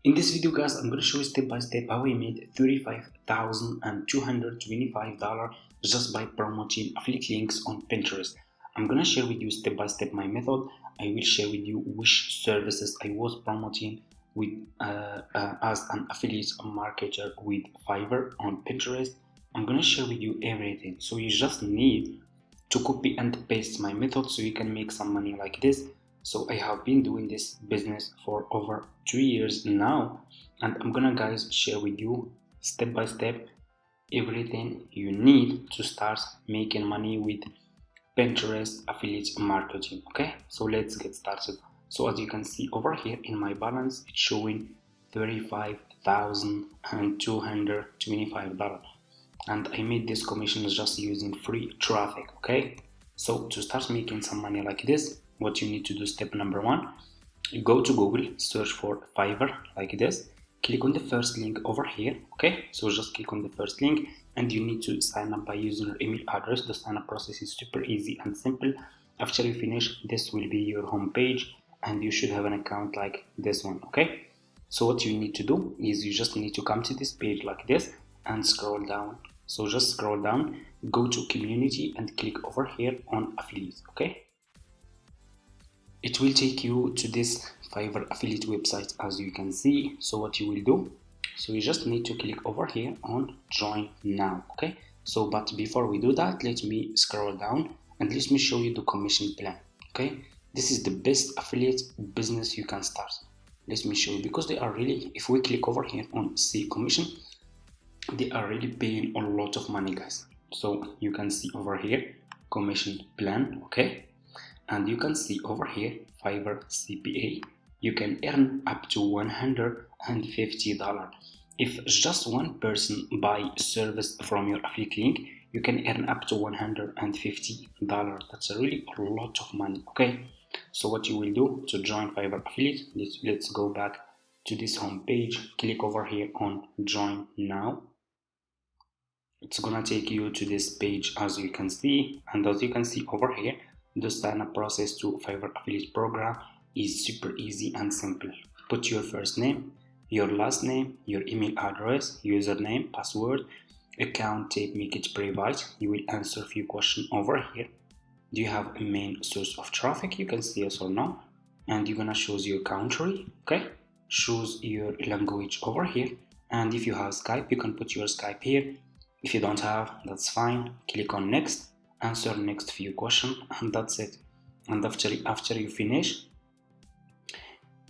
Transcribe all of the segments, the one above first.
In this video guys, I'm going to show you step by step how I made $35,225 just by promoting affiliate links on Pinterest. I'm going to share with you step by step my method. I will share with you which services I was promoting with as an affiliate marketer with Fiverr on Pinterest. I'm going to share with you everything. So you just need to copy and paste my method so you can make some money like this. So I have been doing this business for over 2 years now, and I'm gonna guys share with you step by step everything you need to start making money with Pinterest affiliate marketing. Okay, so let's get started. So as you can see over here in my balance, it's showing $35,225, and I made this commission just using free traffic. Okay, so to start making some money like this, what you need to do, step number one, you go to Google, search for Fiverr like this, click on the first link over here. Okay, so just click on the first link and you need to sign up by using your email address. The sign up process is super easy and simple. After you finish, this will be your home page and you should have an account like this one. Okay, so what you need to do is you just need to come to this page like this and scroll down. So just scroll down, go to community and click over here on affiliate. Okay, it will take you to this Fiverr affiliate website as you can see. So what you will do, so you just need to click over here on join now. Okay, so but before we do that, let me scroll down and let me show you the commission plan. Okay, this is the best affiliate business you can start. Let me show you, because they are really, if we click over here on see commission, they are really paying a lot of money guys. So you can see over here commission plan. Okay, and you can see over here Fiverr CPA, you can earn up to $150. If just one person buy service from your affiliate link, you can earn up to $150. That's really a lot of money. Okay, so what you will do to join Fiverr affiliate, let's go back to this home page, click over here on join now. It's gonna take you to this page as you can see, and as you can see over here, the sign up process to Fiverr affiliate program is super easy and simple. Put your first name, your last name, your email address, username, password, account type, make it private. You will answer a few questions over here. Do you have a main source of traffic? You can say yes or no, and you're gonna choose your country. Okay, choose your language over here, and if you have Skype, you can put your Skype here. If you don't have, that's fine. Click on next, answer next few questions, and that's it. And after you finish,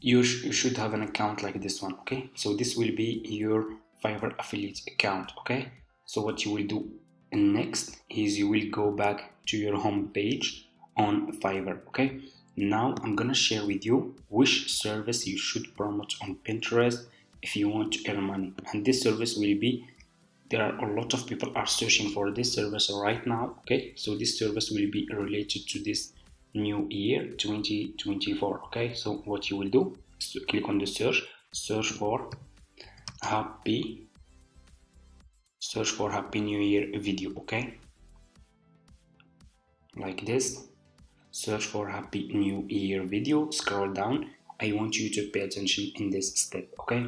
you should have an account like this one. Okay, so this will be your Fiverr affiliate account. Okay, so what you will do next is you will go back to your home page on Fiverr. Okay, now I'm gonna share with you which service you should promote on Pinterest if you want to earn money, and this service will be, there are a lot of people are searching for this service right now. Okay, so this service will be related to this new year 2024. Okay, so what you will do is to click on the search for happy new year video. Okay, like this, search for happy new year video, scroll down. I want you to pay attention in this step. Okay,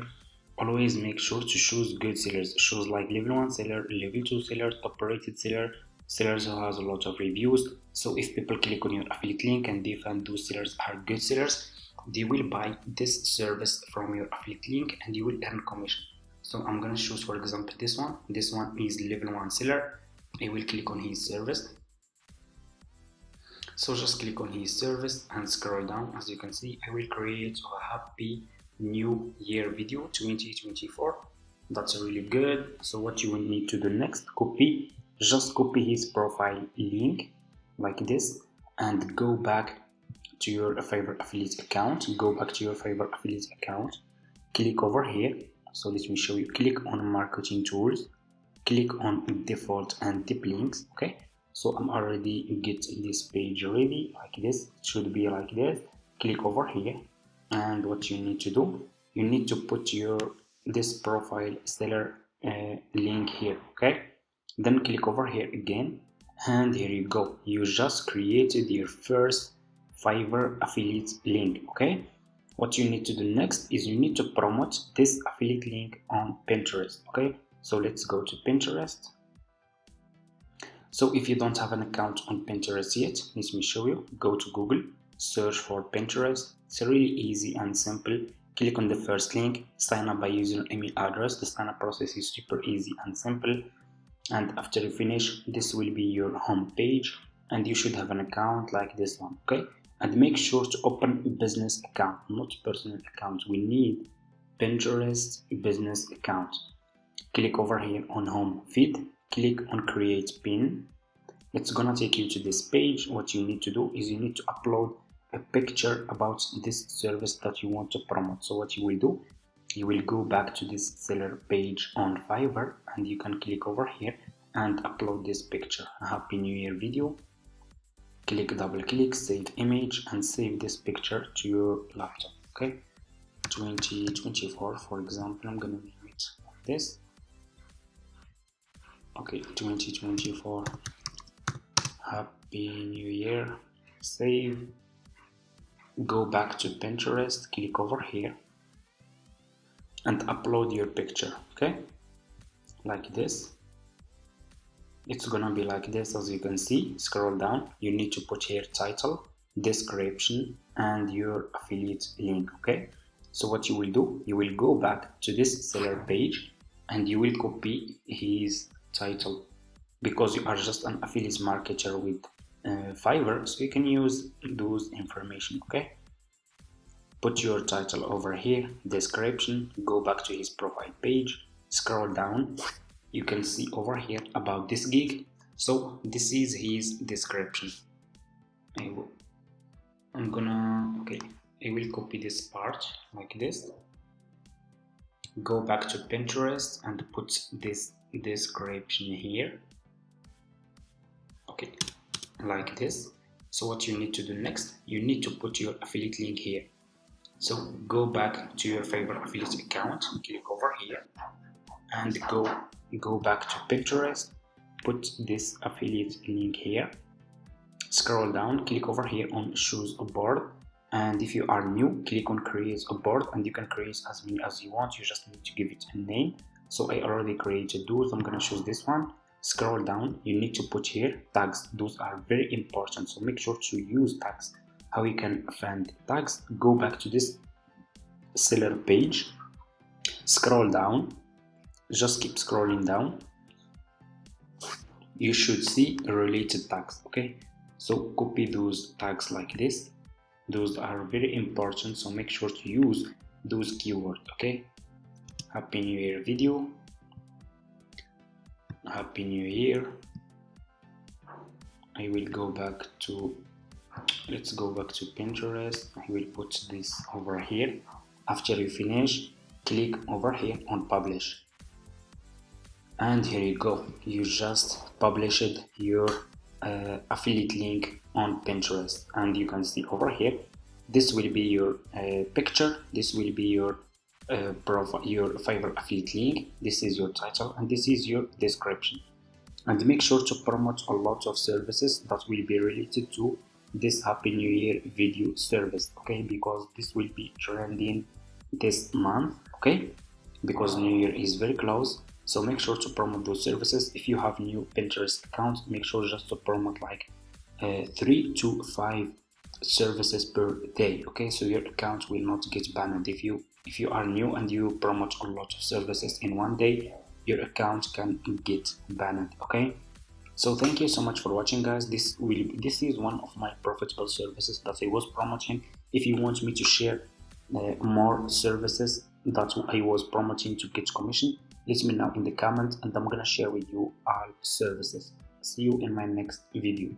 always make sure to choose good sellers. Choose like level 1 seller, level 2 seller, top rated seller, sellers who has a lot of reviews. So if people click on your affiliate link and they find those sellers are good sellers, they will buy this service from your affiliate link and you will earn commission. So I'm gonna choose, for example, this one. This one is level 1 seller. I will click on his service. So just click on his service and scroll down. As you can see, I will create a happy new year video 2024. That's really good. So what you will need to do next, just copy his profile link like this and go back to your Fiverr affiliate account. Click over here. So let me show you. Click on marketing tools, click on default and tip links. Okay, so I'm already get this page ready like this. It should be like this. Click over here, and what you need to do, you need to put this profile seller link here. Okay, then click over here again, and here you go, you just created your first Fiverr affiliate link. Okay, What you need to do next is you need to promote this affiliate link on Pinterest. Okay, so let's go to Pinterest. So if you don't have an account on Pinterest yet, let me show you. Go to Google, search for Pinterest. It's really easy and simple. Click on the first link, sign up by using your email address. The sign up process is super easy and simple. And after you finish, this will be your home page, and you should have an account like this one. Okay, and make sure to open a business account, not personal account. We need Pinterest business account. Click over here on home feed, click on create pin. It's gonna take you to this page. What you need to do is you need to upload a picture about this service that you want to promote. So what you will do, you will go back to this seller page on Fiverr, and you can click over here and upload this picture. Happy New Year video. Click, double click, save image, and save this picture to your laptop. Okay, 2024 for example. I'm gonna name it like this. Okay, 2024. Happy New Year. Save. Go back to Pinterest, click over here and upload your picture. Okay, like this. It's gonna be like this. As you can see, scroll down, you need to put here title, description, and your affiliate link. Okay, so what you will do, you will go back to this seller page and you will copy his title, because you are just an affiliate marketer with Fiverr, so you can use those information. Okay, put your title over here, description, go back to his profile page, scroll down, you can see over here about this gig. So this is his description. I will copy this part like this, go back to Pinterest and put this description here. Okay, like this. So what you need to do next, you need to put your affiliate link here. So go back to your Fiverr affiliate account, click over here and go back to Pinterest, put this affiliate link here, scroll down, click over here on choose a board, and if you are new, click on create a board, and you can create as many as you want. You just need to give it a name. So I already created those. I'm gonna choose this one. Scroll down, you need to put here tags. Those are very important, so make sure to use tags. How you can find tags, go back to this seller page, scroll down, just keep scrolling down, you should see related tags. Okay, so copy those tags like this. Those are very important, so make sure to use those keywords. Okay, Happy New Year video, Happy New Year. I will go back to, let's go back to Pinterest. I will put this over here. After you finish, click over here on publish, and here you go, you just published your affiliate link on Pinterest. And you can see over here, this will be your picture, this will be your profile, your Fiverr affiliate link, this is your title, and this is your description. And make sure to promote a lot of services that will be related to this Happy New Year video service. Okay, because this will be trending this month. Okay, because New Year is very close, so make sure to promote those services. If you have new Pinterest account, make sure just to promote like 3 to 5 services per day. Okay, so your account will not get banned. If you are new and you promote a lot of services in one day, your account can get banned. Okay, so thank you so much for watching, guys. This is one of my profitable services that I was promoting. If you want me to share more services that I was promoting to get commission, let me know in the comments, and I'm gonna share with you all services. See you in my next video.